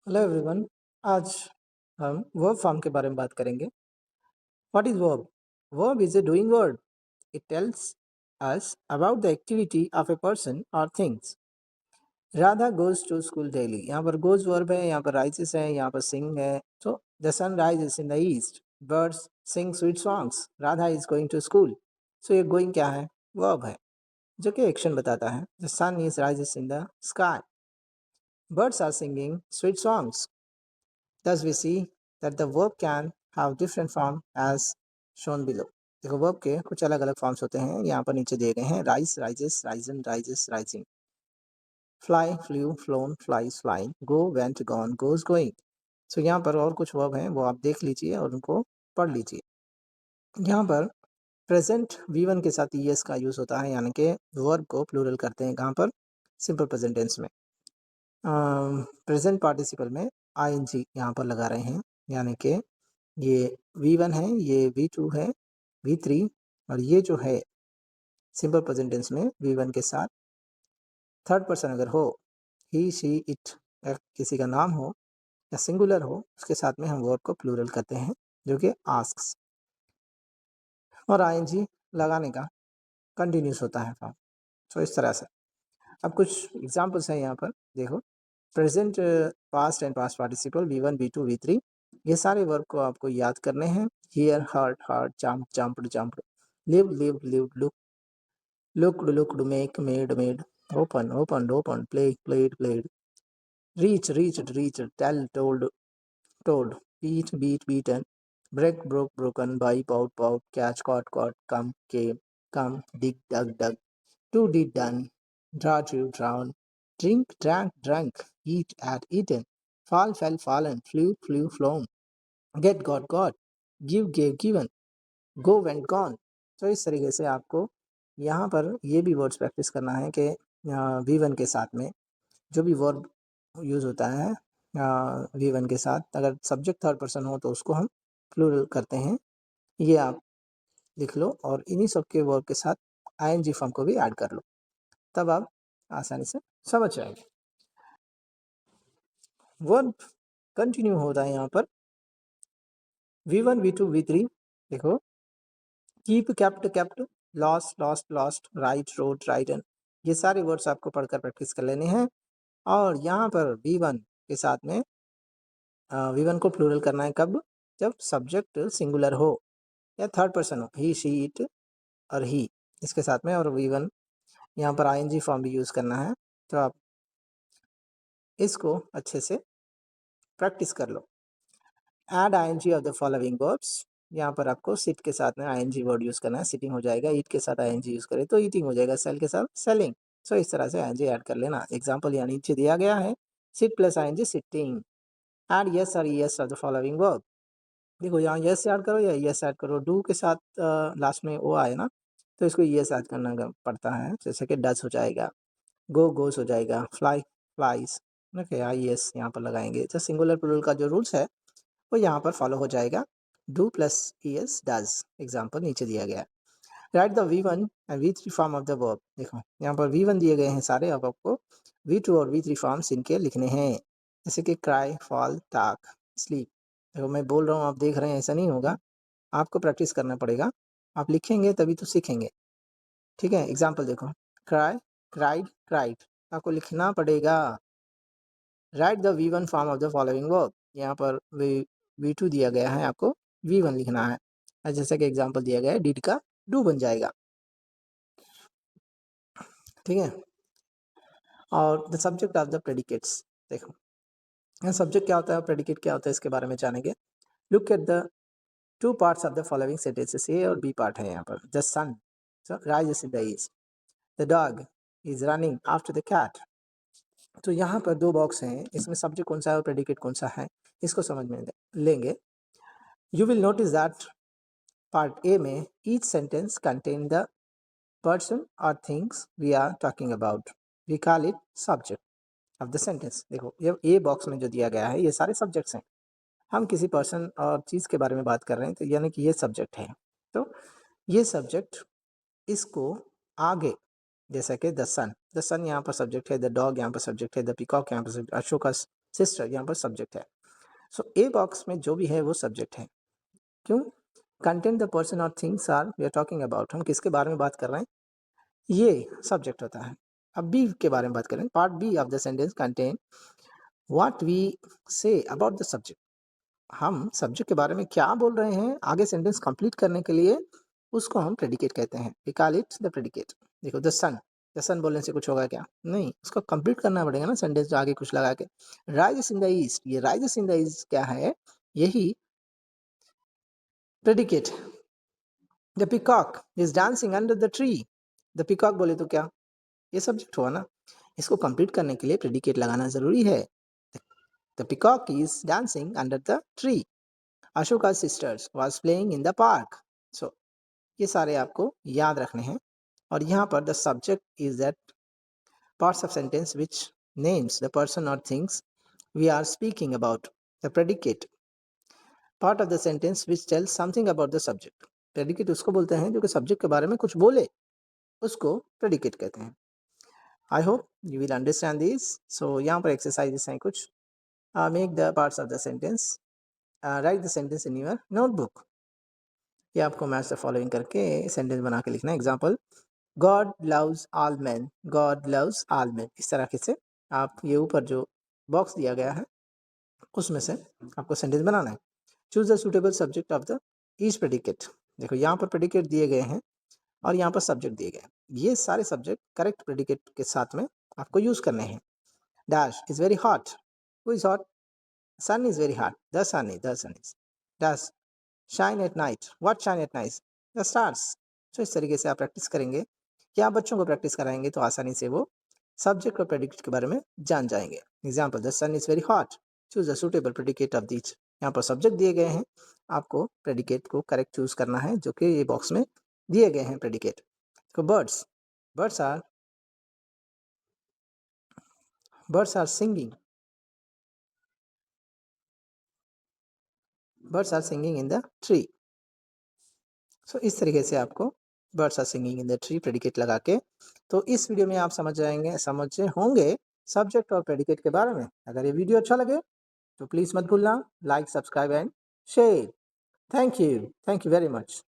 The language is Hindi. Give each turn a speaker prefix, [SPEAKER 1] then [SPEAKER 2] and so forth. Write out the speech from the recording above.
[SPEAKER 1] Hello everyone. आज हम वर्ब फॉर्म के बारे में बात करेंगे। What is verb? Verb is a doing word. It tells us about the activity of a person or things. Radha goes to school daily. यहाँ पर goes वर्ब है, यहाँ पर rises है, यहाँ पर sing है। So the sun rises in the east. Birds sing sweet songs. Radha is going to school. So ये going क्या है? वर्ब है जो कि एक्शन बताता है। The sun is rises in the sky. Birds are singing sweet songs. Thus we see that the verb can have different form as shown below. देखो वर्ब के कुछ अलग अलग फॉर्म्स होते हैं, यहाँ पर नीचे दिए गए हैं। Rise, rises, risen, rises, rising. Fly, flew, flown, flies, flying. Go, went, gone, goes, going. So यहाँ पर और कुछ वर्ब हैं, वो आप देख लीजिए और उनको पढ़ लीजिए। यहाँ पर प्रेजेंट V1 के साथ ES का यूज़ होता है, यानी कि वर्ब को प्लूरल करते हैं कहाँ पर? सिंपल प्रेजेंट टेंस में। प्रेजेंट पार्टिसिपल में ING यहाँ पर लगा रहे हैं, यानी कि ये V1 है, ये V2 है, V3 और ये जो है सिंपल प्रेजेंट टेंस में V1 के साथ थर्ड पर्सन अगर हो, ही, शी, इट या किसी का नाम हो या सिंगुलर हो, उसके साथ में हम वर्ब को प्लूरल करते हैं, जो कि आस्क्स। और ING लगाने का कंटिन्यूस होता है फॉर्म। सो इस तरह से अब कुछ एग्जाम्पल्स हैं यहाँ पर देखो। Present, past and past participle V1, V2, V3, ये सारे वर्ब को आपको याद करने हैं। Hear, hurt, hurt, jump, jumped, jumped, live, lived, lived, look, looked, looked, make, made, made, open, opened, opened, play, played, played, reach, reached, reached, tell, told, told, beat, beat, beaten, break, broke, broken, buy, bought, bought, catch, caught, caught, come, came, come, dig, dug, dug, do, did, done, draw, drew, drawn, drink, drank, drunk, eat, at, eaten, fall, fell, fallen, flew, flew, flown, get, got, give, gave, given, go, went, gone। तो इस तरीके से आपको यहाँ पर ये भी वर्ड्स प्रैक्टिस करना है कि V1 के साथ में जो भी वर्ब यूज़ होता है V1 के साथ, अगर सब्जेक्ट थर्ड पर्सन हो तो उसको हम प्लूरल करते हैं। ये आप लिख लो और इन्हीं सब के वर्ब के साथ ING फॉर्म को भी ऐड कर लो, तब आप आसानी से समझ जाएंगे। वर्ब कंटिन्यू होता है यहाँ पर V1, V2, V3। देखो, keep, kept, kept, lost, lost, lost, right, road, written, ये सारे वर्ड्स आपको पढ़कर प्रैक्टिस कर लेने हैं। और यहाँ पर V1 के साथ में V1 को प्लूरल करना है कब? जब सब्जेक्ट सिंगुलर हो या थर्ड पर्सन हो, ही, शी, इट और ही इसके साथ में, और V1 यहाँ पर ING फॉर्म भी यूज़ करना है। तो आप इसको अच्छे से प्रैक्टिस कर लो। Add ING of the following verbs, यहाँ पर आपको सिट के साथ में ING वर्ड यूज़ करना है, सिटिंग हो जाएगा। ईट के साथ ING यूज़ करें तो ईटिंग हो जाएगा। सेल के साथ सेलिंग। सो इस तरह से ING ऐड कर लेना। एग्जाम्पल यहाँ नीचे दिया गया है, sit plus ING, sitting. Add s और ES of the following verb. देखो यहाँ यस ऐड करो या ES ऐड करो, डू के साथ लास्ट में ओ आए ना, तो इसको ES ऐड करना पड़ता है। जैसे कि डज हो जाएगा, गो, गोस हो जाएगा, फ्लाई, फ्लाइज। ओके, IES यहाँ पर लगाएंगे। तो सिंगुलर प्लूरल का जो रूल्स है वो यहाँ पर फॉलो हो जाएगा। Do plus ES, does. Example नीचे दिया गया है। Right the V1 and V3 form of the verb. देखो यहाँ पर V1 दिए गए हैं सारे, अब आपको V2 और V3 फॉर्म्स इनके लिखने हैं, जैसे कि क्राई, फॉल, टाक, स्लीप। देखो मैं बोल रहा हूँ, आप देख रहे हैं, ऐसा नहीं होगा, आपको प्रैक्टिस करना पड़ेगा। आप लिखेंगे तभी तो सीखेंगे, ठीक है। एग्जाम्पल देखो, क्राई, क्राइड, क्राइड, आपको लिखना पड़ेगा। Right the V1 form of the following verb. यहाँ पर V2 दिया गया है, आपको V1 लिखना है। जैसे कि एग्जाम्पल दिया गया है, डिड का डू बन जाएगा, ठीक है। और the subject of the predicates. देखो यहाँ सब्जेक्ट क्या होता है, प्रेडिकेट क्या होता है, इसके बारे में जानेंगे। Look at the two parts of the following sentences. A और बी पार्ट है यहाँ पर। The sun rises in the east, the dog is running after the cat. तो यहाँ पर दो बॉक्स हैं, इसमें सब्जेक्ट कौन सा है और प्रेडिकेट कौन सा है, इसको समझ में लेंगे। You will notice that part A में each sentence contain the person और things we are talking about, we call it subject of the sentence. देखो ये ए बॉक्स में जो दिया गया है, ये सारे सब्जेक्ट्स हैं। हम किसी पर्सन और चीज़ के बारे में बात कर रहे हैं, तो यानी कि ये सब्जेक्ट है। तो ये सब्जेक्ट, इसको आगे, जैसा कि द सन यहाँ पर सब्जेक्ट है, द डॉग यहाँ पर सब्जेक्ट है, द पीकॉक यहाँ पर सब्जेक्ट, अशोका सिस्टर यहाँ पर सब्जेक्ट है। सो ए बॉक्स में जो भी है वो सब्जेक्ट है। क्यों? कंटेंट द पर्सन और things are we are talking about, हम किसके बारे में बात कर रहे हैं, ये सब्जेक्ट होता है। अब बी के बारे में बात करें, part B of the sentence contain what we say about the subject, हम सब्जेक्ट के बारे में क्या बोल रहे हैं आगे सेंटेंस कंप्लीट करने के लिए, उसको हम प्रेडिकेट कहते हैं। We call it the predicate. देखो द सन बोलने से कुछ होगा क्या? नहीं, उसको कंप्लीट करना पड़ेगा ना सेंटेंस जो आगे कुछ लगा के। राइजेस इन द ईस्ट, ये राइजेस इन द ईस्ट क्या है? यही predicate. The peacock is dancing under the tree, the peacock बोले तो क्या? ये सब्जेक्ट हुआ ना, इसको कंप्लीट करने के लिए प्रेडिकेट लगाना जरूरी है। The peacock is dancing under the tree, Ashoka sisters was playing in the park. So ये सारे आपको याद रखने हैं। और यहाँ पर the subject is that parts of sentence which names the person और things we are speaking about. The predicate part of the sentence which tells something about the subject. Predicate उसको बोलते हैं जो कि सब्जेक्ट के बारे में कुछ बोले, उसको प्रेडिकेट कहते हैं। I hope you will understand this. So यहाँ पर एक्सरसाइजेस हैं कुछ। Make the parts of the sentence, write the sentence in your notebook. ये आपको मैच द फॉलोइंग करके सेंटेंस बना के लिखना है। Example, God loves all man, God loves all man. इस तरह से आप ये ऊपर जो बॉक्स दिया गया है उसमें से आपको सेंटेंस बनाना है। Choose the suitable subject of the each predicate. देखो यहाँ पर प्रेडिकेट दिए गए हैं और यहाँ पर सब्जेक्ट दिए गए हैं। ये सारे सब्जेक्ट करेक्ट प्रेडिकेट के साथ में आपको यूज करने हैं। Dash is very hot, who is hot? Sun is very hot, the sun is. Dash shine at night, what shine at night? The stars. तो इस तरीके से आप प्रैक्टिस करेंगे या बच्चों को प्रैक्टिस कराएंगे तो आसानी से वो सब्जेक्ट और प्रेडिकेट के बारे में जान जाएंगे। Example, the sun is very hot, choose the suitable predicate of these. यहाँ पर सब्जेक्ट दिए गए हैं, आपको प्रेडिकेट को करेक्ट चूज करना है जो कि ये बॉक्स में दिए गए हैं प्रेडिकेट। तो birds, birds are singing, birds are singing in the tree. So इस तरीके से आपको birds are singing in the tree predicate लगा के, तो इस वीडियो में आप समझे होंगे सब्जेक्ट और प्रेडिकेट के बारे में। अगर ये वीडियो अच्छा लगे तो प्लीज़ मत भूलना like, subscribe and share. Thank you very much.